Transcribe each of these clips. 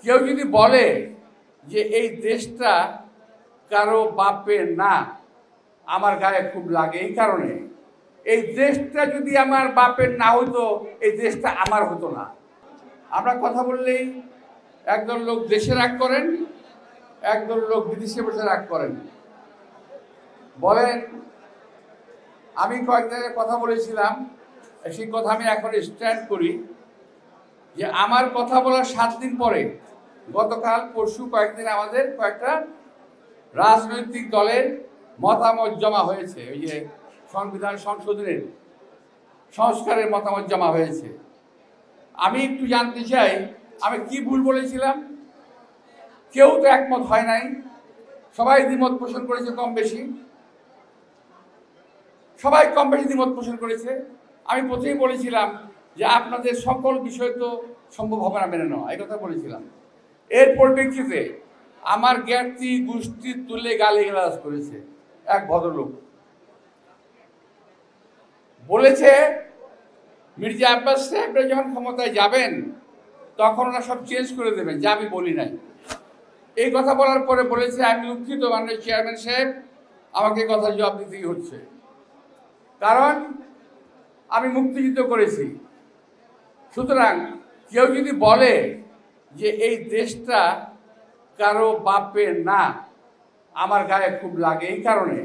কেউ যদি বলে যে এই দেশটা কারো বাপের না, আমার গায়ে খুব লাগে। এই কারণে, এই দেশটা যদি আমার বাপের না হতো, এই দেশটা আমার হতো না। আমরা কথা বললেই একদল লোক দেশে রাগ করেন, একদল লোক বিদেশে বসে রাগ করেন। বলেন, আমি কয়েক জায়গায় কথা বলেছিলাম, সেই কথা আমি এখন স্ট্যান্ড করি, যে আমার কথা বলার 7 দিন পরে গতকাল পরশু কয়েকদিন আমাদের কয়েকটা রাজনৈতিক দলের মতামত জমা হয়েছে। ওই যে সংবিধান সংশোধনের সংস্কারের মতামত জমা হয়েছে। আমি একটু জানতে চাই, আমি কি ভুল বলেছিলাম? কেউ তো একমত হয় নাই, সবাই দ্বিমত পোষণ করেছে, কম বেশি সবাই কম বেশি দ্বিমত পোষণ করেছে। আমি প্রথমেই বলেছিলাম যে আপনাদের সকল বিষয় তো সম্ভব হবে না মেনে নেওয়া, এই কথা বলেছিলাম। এর পরিপ্রেক্ষিতে আমার জ্ঞাতি গোষ্ঠী তুলে গালিগালাজ করেছে এক ভদ্রলোক। বলেছে মির্জা আব্বাস সাহেবরা যখন ক্ষমতায় যাবেন তখন ওরা সব চেঞ্জ করে দেবেন, যা আমি বলি নাই। এই কথা বলার পরে বলেছে, আমি দুঃখিত মাননীয় চেয়ারম্যান সাহেব, আমাকে কথা জবাব দিতেই হচ্ছে, কারণ আমি মুক্তিযুদ্ধ করেছি। সুতরাং কেউ যদি বলে যে এই দেশটা কারো বাপের না, আমার গায়ে খুব লাগে। এই কারণে,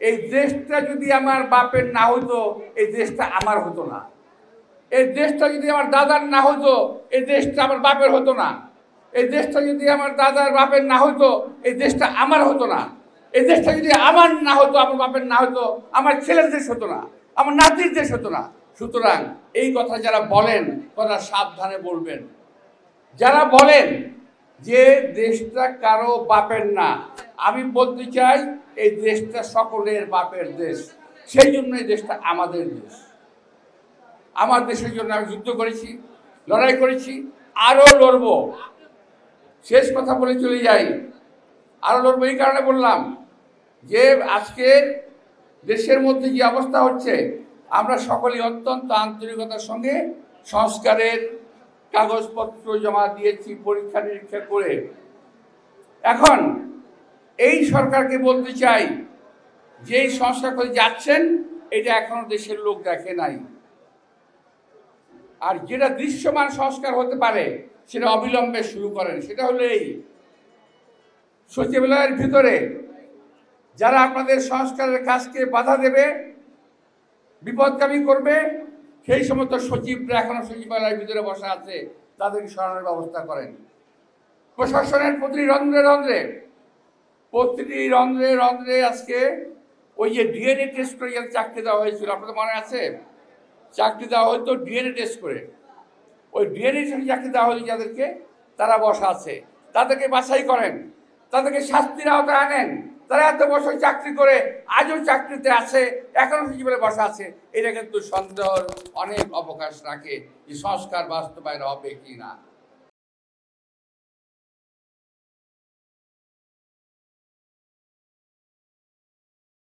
এই দেশটা যদি আমার বাপের না হতো, এই দেশটা আমার হতো না। এই দেশটা যদি আমার দাদার না হতো, এই দেশটা আমার বাপের হতো না। এই দেশটা যদি আমার দাদার বাপের না হতো, এই দেশটা আমার হতো না। এই দেশটা যদি আমার না হতো, আমার বাপের না হতো, আমার ছেলের দেশ হতো না, আমার নাতির দেশ হতো না। সুতরাং এই কথা যারা বলেন, কথা সাবধানে বলবেন। যারা বলেন যে দেশটা কারো বাপের না, আমি বলতে চাই এই দেশটা সকলের বাপের দেশ। সেই জন্য এই দেশটা আমাদের দেশ। আমার দেশের জন্য আমি যুদ্ধ করেছি, লড়াই করেছি, আরও লড়ব। শেষ কথা বলে চলে যাই, আরও লড়বো এই কারণে বললাম যে আজকে দেশের মধ্যে যে অবস্থা হচ্ছে, আমরা সকলেই অত্যন্ত আন্তরিকতার সঙ্গে সংস্কারের কাগজপত্র জমা দিয়েছি, পরীক্ষা নিরীক্ষা করে। এখন এই সরকারকে বলতে চাই, যে এই সংস্কার করে যাচ্ছেন, এটা এখনো দেশের লোক দেখে নাই। আর যেটা দৃশ্যমান সংস্কার হতে পারে সেটা অবিলম্বে শুরু করেন। সেটা হলো এই সচিবালয়ের ভিতরে যারা আপনাদের সংস্কারের কাজকে বাধা দেবে, বিপদগামী করবে, সেই সমস্ত সচিবরা এখনো সচিবালয়ের ভিতরে বসা আছে, তাদেরকে সরানোর ব্যবস্থা করেন। প্রশাসনের প্রতিটি রন্ধ্রে রন্ধ্রে আজকে ওই যে ডিএনএ টেস্ট করে চাকরি দেওয়া হয়েছিল, আপনাদের মনে আছে? চাকরি দেওয়া হয়তো ডিএনএ টেস্ট করে, ওই ডিএনএ টেস্ট চাকরি দেওয়া হয়েছে যাদেরকে, তারা বসা আছে, তাদেরকে বাছাই করেন, তাদেরকে শাস্তির আওতায় আনেন। তারা এত বছর চাকরি করে আজও চাকরিতে আছে, এখনো সচিবালয়ে বসা আছে। এটা কিন্তু সন্দেহের অনেক অবকাশ রাখে যে সংস্কার বাস্তবায়ন হবে কি না।